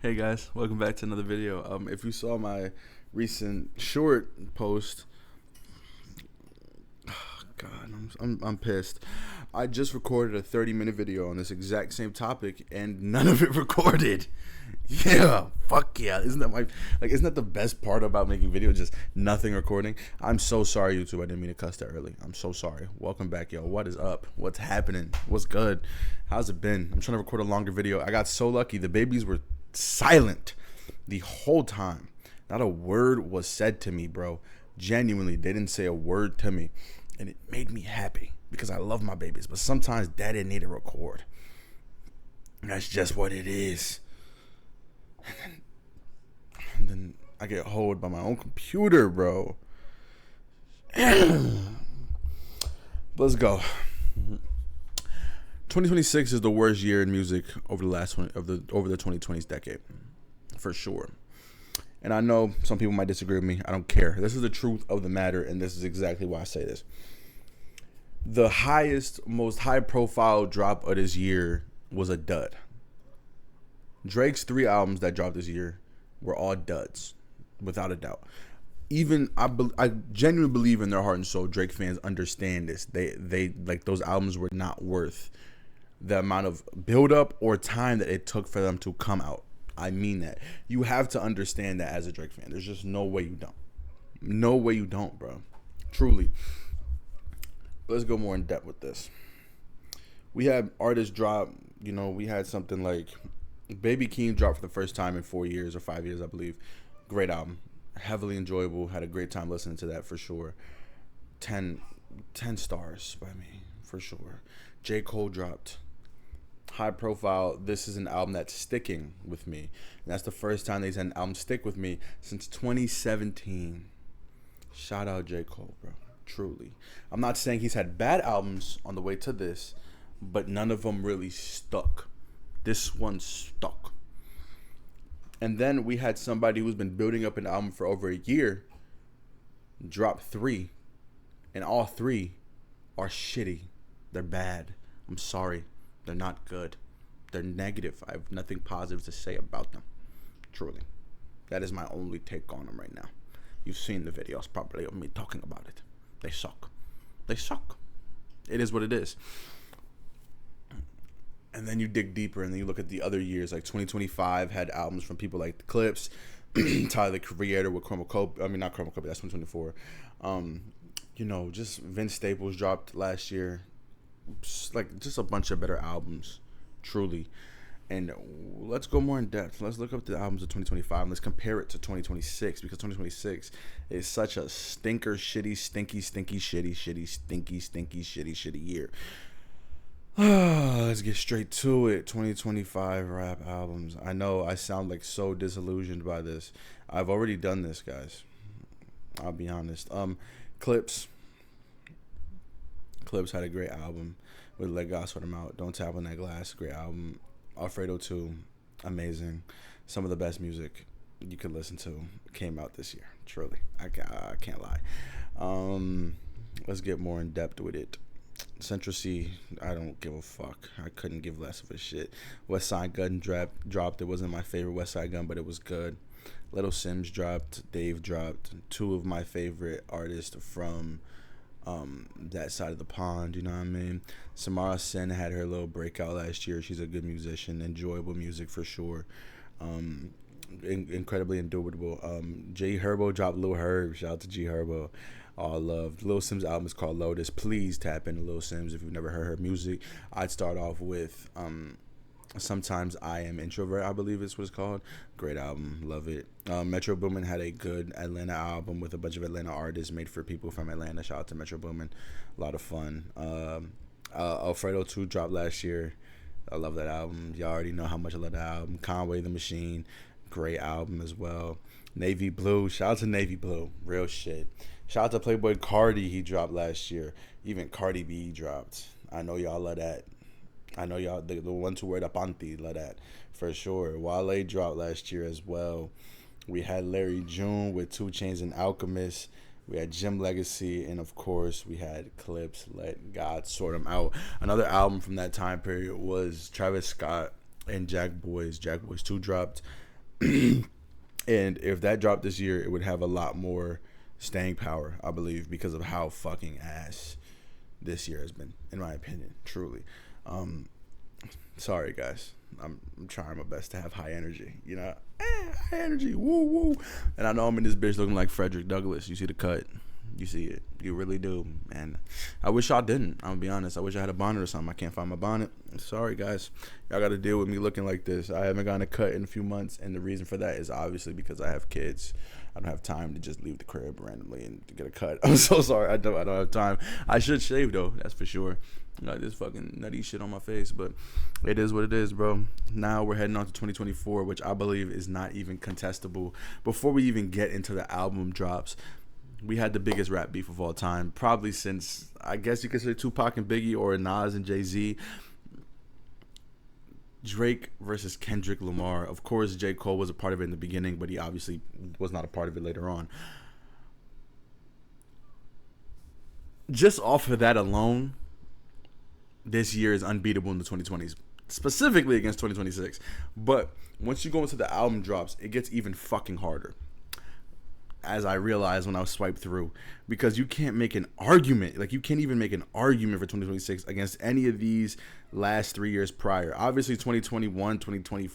Hey guys, welcome back to another video. If you saw my recent short post, God, I'm pissed. I just recorded a 30-minute video on this exact same topic, and none of it recorded. Yeah, fuck yeah! Isn't that the best part about making videos? Just nothing recording. I'm so sorry, YouTube. I didn't mean to cuss that early. I'm so sorry. Welcome back, yo. What is up? What's happening? What's good? How's it been? I'm trying to record a longer video. I got so lucky. The babies were silent the whole time. Not a word was said to me, bro. Genuinely, they didn't say a word to me, and it made me happy because I love my babies. But sometimes daddy need to record. That's just what it is. And then I get hold by my own computer, bro. Let's go. 2026 is the worst year in music over the 2020s decade, for sure. And I know some people might disagree with me. I don't care. This is the truth of the matter, and this is exactly why I say this. The most high-profile drop of this year was a dud. Drake's 3 albums that dropped this year were all duds, without a doubt. Even I genuinely believe in their heart and soul, Drake fans understand this. They like those albums were not worth the amount of build-up or time that it took for them to come out. I mean that. You have to understand that as a Drake fan. There's just no way you don't. No way you don't, bro. Truly. Let's go more in depth with this. We had artists drop, we had something like Baby Keem dropped for the first time in 4 years or 5 years, I believe. Great album. Heavily enjoyable. Had a great time listening to that for sure. 10 stars by me, for sure. J. Cole dropped. High profile. This is an album that's sticking with me. And that's the first time they've had an album stick with me since 2017. Shout out J. Cole, bro. Truly. I'm not saying he's had bad albums on the way to this, but none of them really stuck. This one stuck. And then we had somebody who's been building up an album for over a year drop 3, and all 3 are shitty. They're bad. I'm sorry. They're not good. They're negative. I have nothing positive to say about them. Truly. That is my only take on them right now. You've seen the videos probably of me talking about it. They suck. They suck. It is what it is. And then you dig deeper and then you look at the other years. Like 2025 had albums from people like The Clips, Tyler the Creator with Chromacopia. I mean, not Chromacopia, that's 2024. Just Vince Staples dropped last year. Just a bunch of better albums, truly. And let's go more in depth. Let's look up the albums of 2025 and let's compare it to 2026, because 2026 is such a stinker, shitty, stinky, stinky, shitty, shitty, stinky, stinky, shitty, shitty year. Let's get straight to it. 2025 rap albums. I know I sound like so disillusioned by this. I've already done this, guys. I'll be honest. Clips had a great album with Let God Sort 'Em Out. Don't Tap on That Glass. Great album. Alfredo 2. Amazing. Some of the best music you could listen to came out this year. Truly. I can't lie. Let's get more in depth with it. Central C, I don't give a fuck. I couldn't give less of a shit. West Side Gun dropped. It wasn't my favorite West Side Gun, but it was good. Little Sims dropped. Dave dropped. 2 of my favorite artists from that side of the pond, you know what I mean? Samara Sen had her little breakout last year. She's a good musician. Enjoyable music for sure. Incredibly indubitable. G Herbo dropped Lil Herb. Shout out to G Herbo. All love. Lil Sims' album is called Lotus. Please tap into Lil Sims if you've never heard her music. I'd start off with Sometimes I Am Introvert, I believe is what it's called. Great album. Love it. Metro Boomin had a good Atlanta album with a bunch of Atlanta artists made for people from Atlanta. Shout out to Metro Boomin. A lot of fun. Alfredo 2 dropped last year. I love that album. Y'all already know how much I love that album. Conway the Machine. Great album as well. Navy Blue. Shout out to Navy Blue. Real shit. Shout out to Playboy Cardi. He dropped last year. Even Cardi B dropped. I know y'all love that. I know y'all, the ones who wear the panty, love that for sure. Wale dropped last year as well. We had Larry June with 2 Chainz and Alchemist. We had Jim Legacy, and of course we had Clips, Let God Sort 'Em Out. Another album from that time period was Travis Scott and Jack Boys. Jack Boys 2 dropped. And if that dropped this year, it would have a lot more staying power, I believe, because of how fucking ass this year has been, in my opinion, truly. Sorry, guys. I'm trying my best to have high energy, high energy, woo woo. And I know I'm in this bitch looking like Frederick Douglass. You see the cut, you see it, you really do. And I wish I didn't. I'm gonna be honest. I wish I had a bonnet or something. I can't find my bonnet. Sorry, guys. Y'all got to deal with me looking like this. I haven't gotten a cut in a few months, and the reason for that is obviously because I have kids. I don't have time to just leave the crib randomly and to get a cut. I'm so sorry. I don't have time. I should shave though. That's for sure. Got this fucking nutty shit on my face, but it is what it is, bro. Now we're heading on to 2024, which I believe is not even contestable. Before we even get into the album drops, we had the biggest rap beef of all time, probably since, I guess you could say, Tupac and Biggie, or Nas and Jay-Z. Drake versus Kendrick Lamar. Of course, J. Cole was a part of it in the beginning, but he obviously was not a part of it later on. Just off of that alone, this year is unbeatable in the 2020s, specifically against 2026. But once you go into the album drops, it gets even fucking harder, as I realized when I was swiped through, because you can't make an argument. Like, you can't even make an argument for 2026 against any of these last 3 years prior. Obviously, 2021, 2020,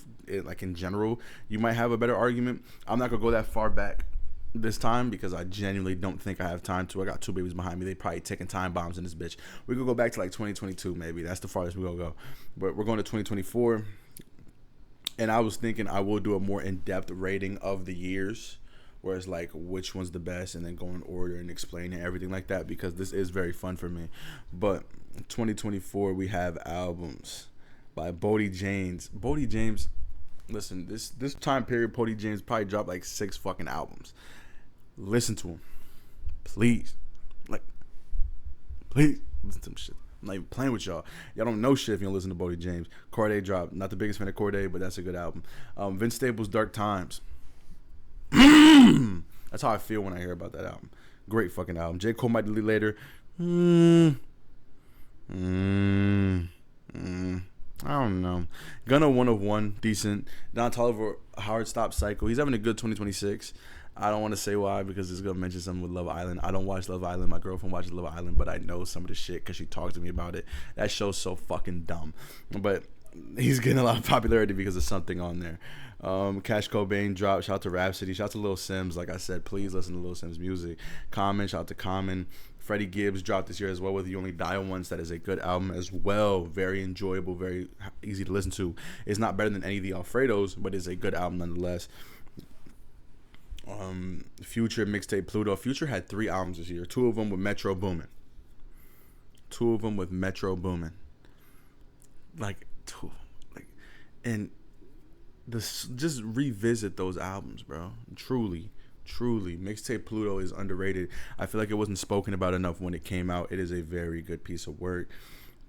like in general, you might have a better argument. I'm not going to go that far back this time because I genuinely don't think I have time to. I got two babies behind me. They probably taking time bombs in this bitch. We could go back to like 2022 maybe. That's the farthest we're going to go. But we're going to 2024. And I was thinking I will do a more in-depth rating of the years, where it's like which one's the best, and then go in order and explain it, everything like that, because this is very fun for me. But 2024, we have albums by Bodie James. Bodie James, listen, this time period, Bodie James probably dropped like 6 fucking albums. Listen to him, please. Like, please listen to him shit. I'm not even playing with y'all. Y'all don't know shit if you don't listen to Bodie James. Cordae dropped. Not the biggest fan of Cordae, but that's a good album. Vince Staples' Dark Times. That's how I feel when I hear about that album. Great fucking album. J. Cole Might Delete Later. I don't know. Gunna 101, decent. Don Toliver, Hard Stop Cycle. He's having a good 2026. I don't want to say why, because it's going to mention something with Love Island. I don't watch Love Island. My girlfriend watches Love Island, but I know some of the shit because she talks to me about it. That show's so fucking dumb. But he's getting a lot of popularity because of something on there. Cash Cobain dropped. Shout out to Rhapsody. Shout out to Lil Sims. Like I said, please listen to Lil Sims music. Common. Shout out to Common. Freddie Gibbs dropped this year as well with You Only Die Once. That is a good album as well. Very enjoyable. Very easy to listen to. It's not better than any of the Alfredos, but it's a good album nonetheless. Future mixtape Pluto. Future had 3 albums this year. 2 of them with Metro Boomin. Like, 2. And this, just revisit those albums, bro. Truly, mixtape Pluto is underrated. I feel like it wasn't spoken about enough when it came out. It is a very good piece of work.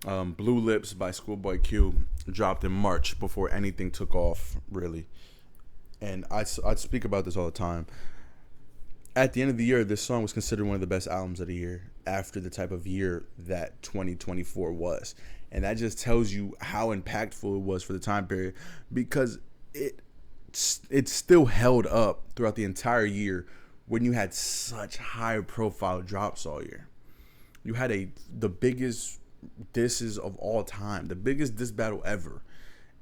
Blue Lips by Schoolboy Q dropped in March before anything took off, really. And I speak about this all the time. At the end of the year, this song was considered one of the best albums of the year after the type of year that 2024 was. And that just tells you how impactful it was for the time period, because it still held up throughout the entire year when you had such high profile drops all year. You had the biggest disses of all time, the biggest diss battle ever.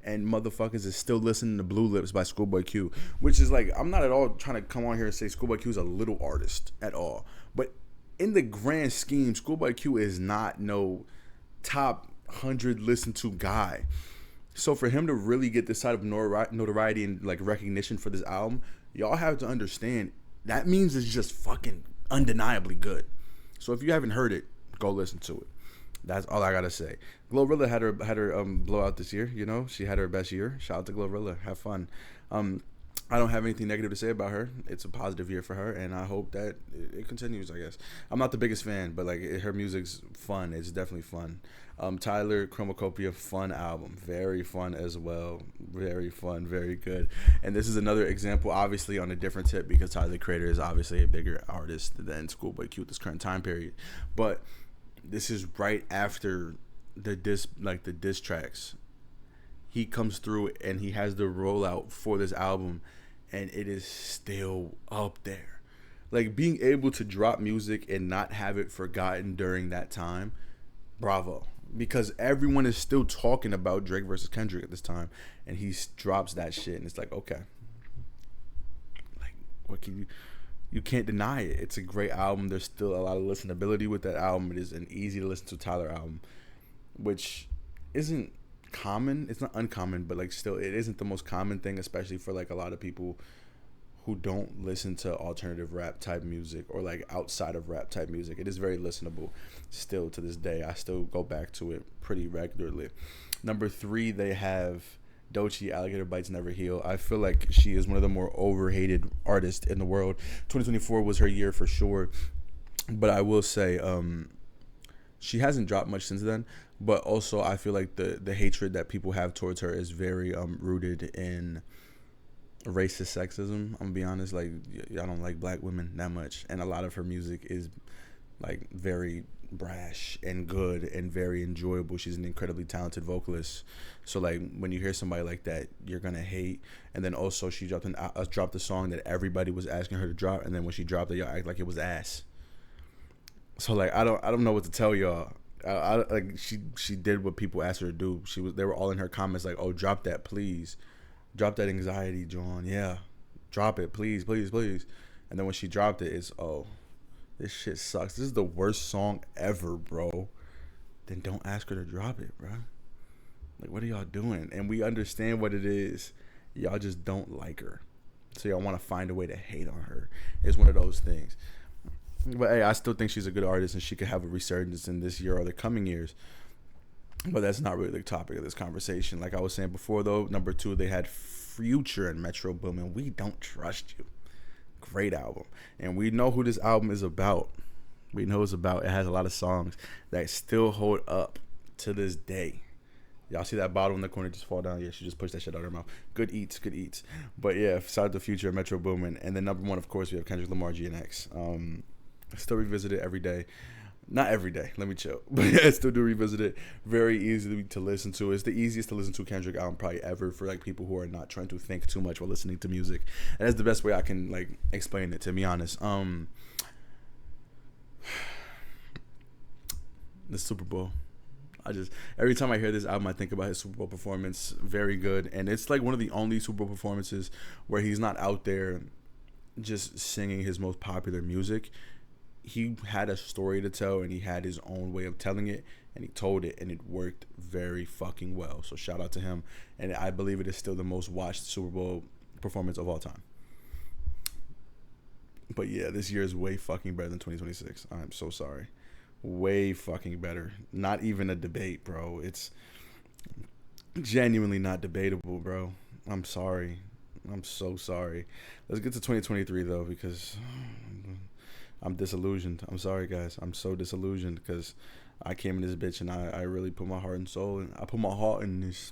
And motherfuckers is still listening to Blue Lips by Schoolboy Q, which is like, I'm not at all trying to come on here and say Schoolboy Q is a little artist at all. But in the grand scheme, Schoolboy Q is not no top 100 listened to guy. So for him to really get this side of notoriety and like recognition for this album, y'all have to understand that means it's just fucking undeniably good. So if you haven't heard it, go listen to it. That's all I gotta say. Glorilla had her blowout this year. You know, she had her best year. Shout out to Glorilla. Have fun. I don't have anything negative to say about her. It's a positive year for her, and I hope that it continues, I guess. I'm not the biggest fan, but like her music's fun. It's definitely fun. Tyler, Chromacopia, fun album. Very fun as well. Very fun, very good. And this is another example, obviously, on a different tip, because Tyler, the Creator, is obviously a bigger artist than Schoolboy Q at this current time period. But this is right after the diss tracks. he comes through and he has the rollout for this album, and it is still up there. Like, being able to drop music and not have it forgotten during that time, bravo. Because everyone is still talking about Drake versus Kendrick at this time, and he drops that shit, and it's like, okay, like, what can you can't deny it. It's a great album. There's still a lot of listenability with that album. It is an easy to listen to Tyler album, which isn't common. It's not uncommon, but like still, it isn't the most common thing, especially for like a lot of people who don't listen to alternative rap type music or like outside of rap type music. It is very listenable still to this day. I still go back to it pretty regularly. Number 3, they have Doechii, Alligator Bites Never Heal. I feel like she is one of the more overhated artists in the world. 2024 was her year for sure, but I will say she hasn't dropped much since then. But also, I feel like the hatred that people have towards her is very rooted in racist sexism. I'm gonna be honest, like, I don't like black women that much, and a lot of her music is like very brash and good and very enjoyable. She's an incredibly talented vocalist, so like when you hear somebody like that, you're gonna hate. And then also, she dropped a song that everybody was asking her to drop, and then when she dropped it, y'all act like it was ass. So like, I don't know what to tell y'all. Like, she did what people asked her to do. They were all in her comments like, oh, drop that, please. Drop that Anxiety, John. Yeah. Drop it, please, please, please. And then when she dropped it, it's, oh, this shit sucks. This is the worst song ever, bro. Then don't ask her to drop it, bro. Like, what are y'all doing? And we understand what it is. Y'all just don't like her. So y'all want to find a way to hate on her. It's one of those things. But hey, I still think she's a good artist, and she could have a resurgence in this year or the coming years. But that's not really the topic of this conversation. Like I was saying before, though, number 2, they had Future and Metro Boomin. We Don't Trust You. Great album. And we know who this album is about. We know it's about. It has a lot of songs that still hold up to this day. Y'all see that bottle in the corner just fall down? Yeah, she just pushed that shit out of her mouth. Good eats, good eats. But yeah, Side the Future, Metro Boomin. And then number 1, of course, we have Kendrick Lamar, GNX. I still revisit it every day. Not every day, let me chill. But yeah, I still do revisit it. Very easy to listen to. It's the easiest to listen to Kendrick album probably ever for like people who are not trying to think too much while listening to music. And that's the best way I can like explain it, to be honest. The Super Bowl. Every time I hear this album, I think about his Super Bowl performance. Very good. And it's like one of the only Super Bowl performances where he's not out there just singing his most popular music. He had a story to tell, and he had his own way of telling it, and he told it, and it worked very fucking well. So shout out to him, and I believe it is still the most watched Super Bowl performance of all time. But yeah, this year is way fucking better than 2026. I'm so sorry. Way fucking better. Not even a debate, bro. It's genuinely not debatable, bro. I'm sorry. I'm so sorry. Let's get to 2023, though, because I'm disillusioned. I'm sorry, guys. I'm so disillusioned because I came in this bitch and I really put my heart and soul and I put my heart in this.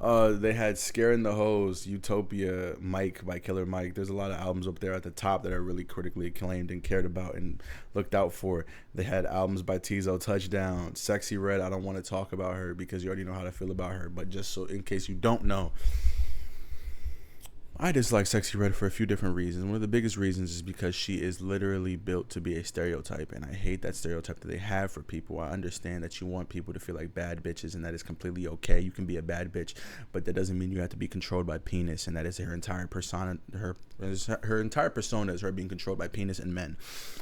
They had Scaring the Hoes, Utopia, Mike by Killer Mike. There's a lot of albums up there at the top that are really critically acclaimed and cared about and looked out for. They had albums by Tizo, Touchdown, Sexy Red. I don't want to talk about her because you already know how to feel about her, but just so in case you don't know, I dislike Sexy Red for a few different reasons. One of the biggest reasons is because she is literally built to be a stereotype, and I hate that stereotype that they have for people. I understand that you want people to feel like bad bitches, and that is completely okay. You can be a bad bitch, but that doesn't mean you have to be controlled by penis, and that is her entire persona. Her entire persona is her being controlled by penis and men.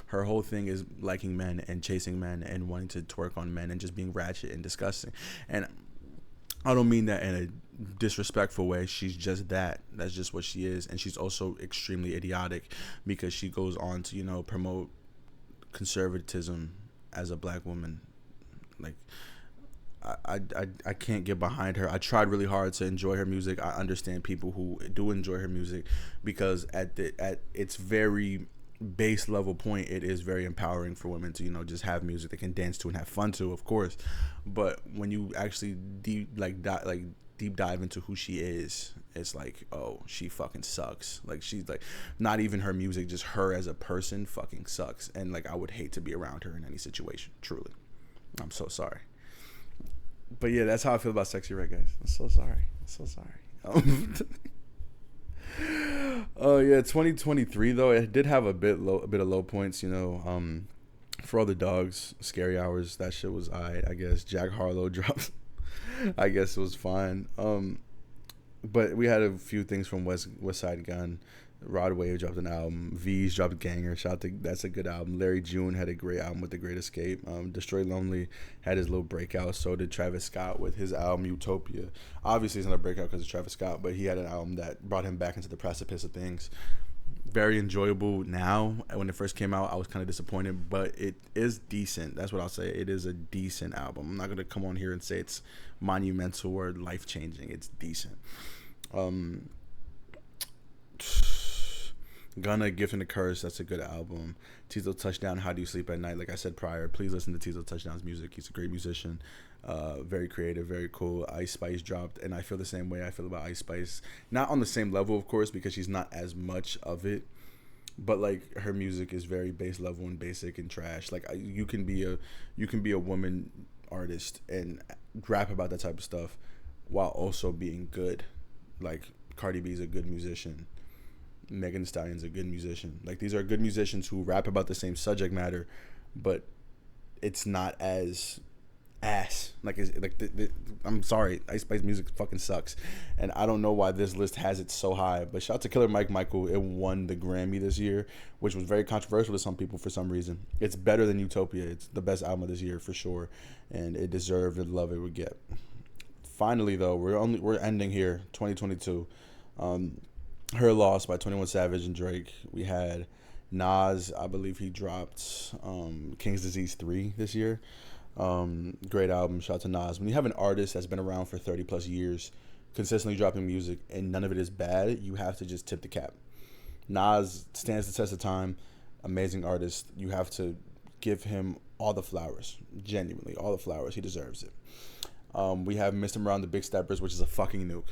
Her whole thing is liking men and chasing men and wanting to twerk on men and just being ratchet and disgusting. And I don't mean that in a disrespectful way. She's just that. That's just what she is. And she's also extremely idiotic because she goes on to, promote conservatism as a black woman. Like, I can't get behind her. I tried really hard to enjoy her music. I understand people who do enjoy her music because at its very base level point, it is very empowering for women to just have music they can dance to and have fun to, of course. But when you actually deep dive into who she is, it's like, oh, she fucking sucks. Like, she's like, not even her music, just her as a person fucking sucks. And like, I would hate to be around her in any situation. Truly, I'm so sorry. But yeah, that's how I feel about Sexy Red, guys. I'm so sorry. I'm so sorry. Oh yeah, 2023 though, it did have a bit of low points. For all the dogs, Scary Hours, that shit was I guess. Jack Harlow dropped. I guess it was fine. But we had a few things from West Side Gun. Rod Wave dropped an album. V's dropped Ganger. That's a good album. Larry June had a great album with The Great Escape. Destroy Lonely had his little breakout. So did Travis Scott with his album Utopia. Obviously, it's not a breakout because of Travis Scott, but he had an album that brought him back into the precipice of things. Very enjoyable now. When it first came out, I was kind of disappointed, but it is decent. That's what I'll say. It is a decent album. I'm not going to come on here and say it's monumental or life-changing. It's decent. Gunna, Gift and the Curse, that's a good album. Tizo Touchdown, How Do You Sleep at Night? Like I said prior, please listen to Tizo Touchdown's music. He's a great musician, very creative, very cool. Ice Spice dropped, and I feel the same way I feel about Ice Spice. Not on the same level, of course, because she's not as much of it, but like her music is very base level and basic and trash. Like you can be a woman artist and rap about that type of stuff while also being good. Like Cardi B is a good musician. Megan Thee Stallion's a good musician. Like these are good musicians who rap about the same subject matter, but it's not as ass. I'm sorry, Ice Spice music fucking sucks, and I don't know why this list has it so high. But shout out to Killer Mike Michael. It won the Grammy this year, which was very controversial to some people for some reason. It's better than Utopia. It's the best album of this year for sure, and it deserved the love it would get. Finally, though, we're ending here, 2022. Her Loss by 21 Savage and Drake. We had Nas, I believe he dropped King's Disease 3 this year. Great album. Shout out to Nas. When you have an artist that's been around for 30 plus years, consistently dropping music, and none of it is bad, you have to just tip the cap. Nas stands the test of time. Amazing artist. You have to give him all the flowers. Genuinely, all the flowers. He deserves it. We have Mr. Morale and the Big Steppers, which is a fucking nuke.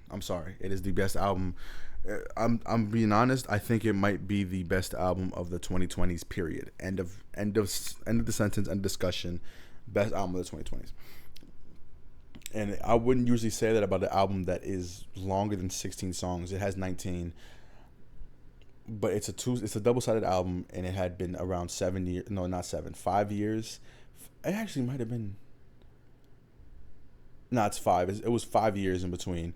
I'm sorry. It is the best album. I'm being honest. I think it might be the best album of the 2020s. Period. End of the sentence. End discussion. Best album of the 2020s. And I wouldn't usually say that about an album that is longer than 16 songs. It has 19, but it's a double-sided album, and it had been around 7 years. No, not 7. 5 years. It actually might have been. No, it's 5. It was 5 years in between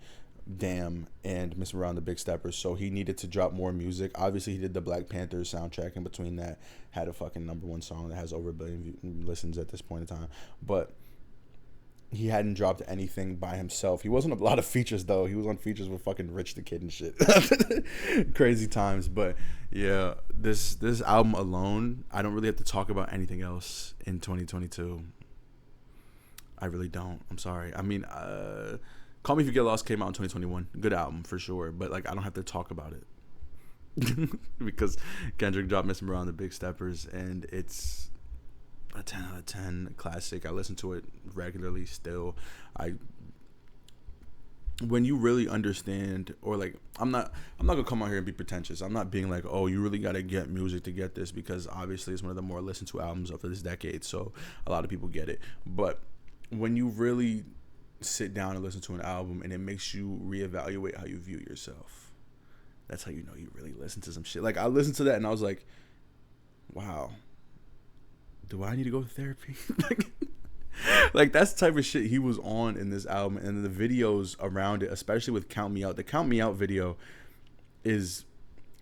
Damn and Mr. Around the Big Steppers, so he needed to drop more music. Obviously, he did the Black Panther soundtrack in between that, had a fucking #1 song that has over 1 billion listens at this point in time, but he hadn't dropped anything by himself. He wasn't a lot of features, though. He was on features with fucking Rich the Kid and shit. Crazy times, but yeah, this album alone, I don't really have to talk about anything else in 2022. I really don't. I'm sorry. I mean, Call Me If You Get Lost came out in 2021. Good album for sure, but like I don't have to talk about it because Kendrick dropped Mr. Morale and the Big Steppers, and it's a 10 out of 10 classic. I listen to it regularly still. When you really understand, or like I'm not gonna come out here and be pretentious. I'm not being like, oh, you really gotta get music to get this, because obviously it's one of the more listened to albums of this decade, so a lot of people get it. But when you really sit down and listen to an album and it makes you reevaluate how you view yourself, that's how you know you really listen to some shit. Like I listened to that and I was like, wow, do I need to go to therapy? Like that's the type of shit he was on in this album, and the videos around it, especially with Count Me Out. The Count Me Out video is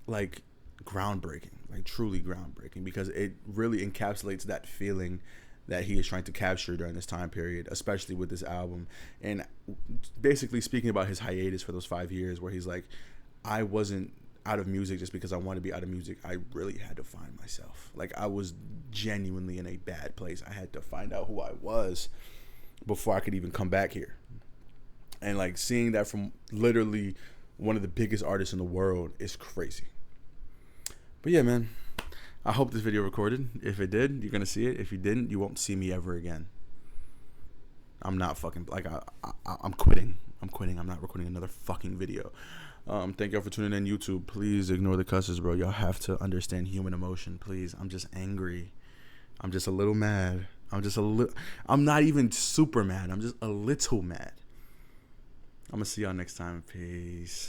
like groundbreaking, like truly groundbreaking, because it really encapsulates that feeling that he is trying to capture during this time period, especially with this album. And basically speaking about his hiatus for those 5 years, where he's like, I wasn't out of music just because I wanted to be out of music. I really had to find myself. Like I was genuinely in a bad place. I had to find out who I was before I could even come back here. And like seeing that from literally one of the biggest artists in the world is crazy. But yeah, man, I hope this video recorded. If it did, you're gonna see it. If you didn't, you won't see me ever again. I'm not fucking like I'm quitting. I'm not recording another fucking video. Thank y'all for tuning in, YouTube. Please ignore the cusses, bro. Y'all have to understand human emotion, please. I'm just angry. I'm just a little mad. I'm just a little. I'm not even super mad. I'm just a little mad. I'm gonna see y'all next time. Peace.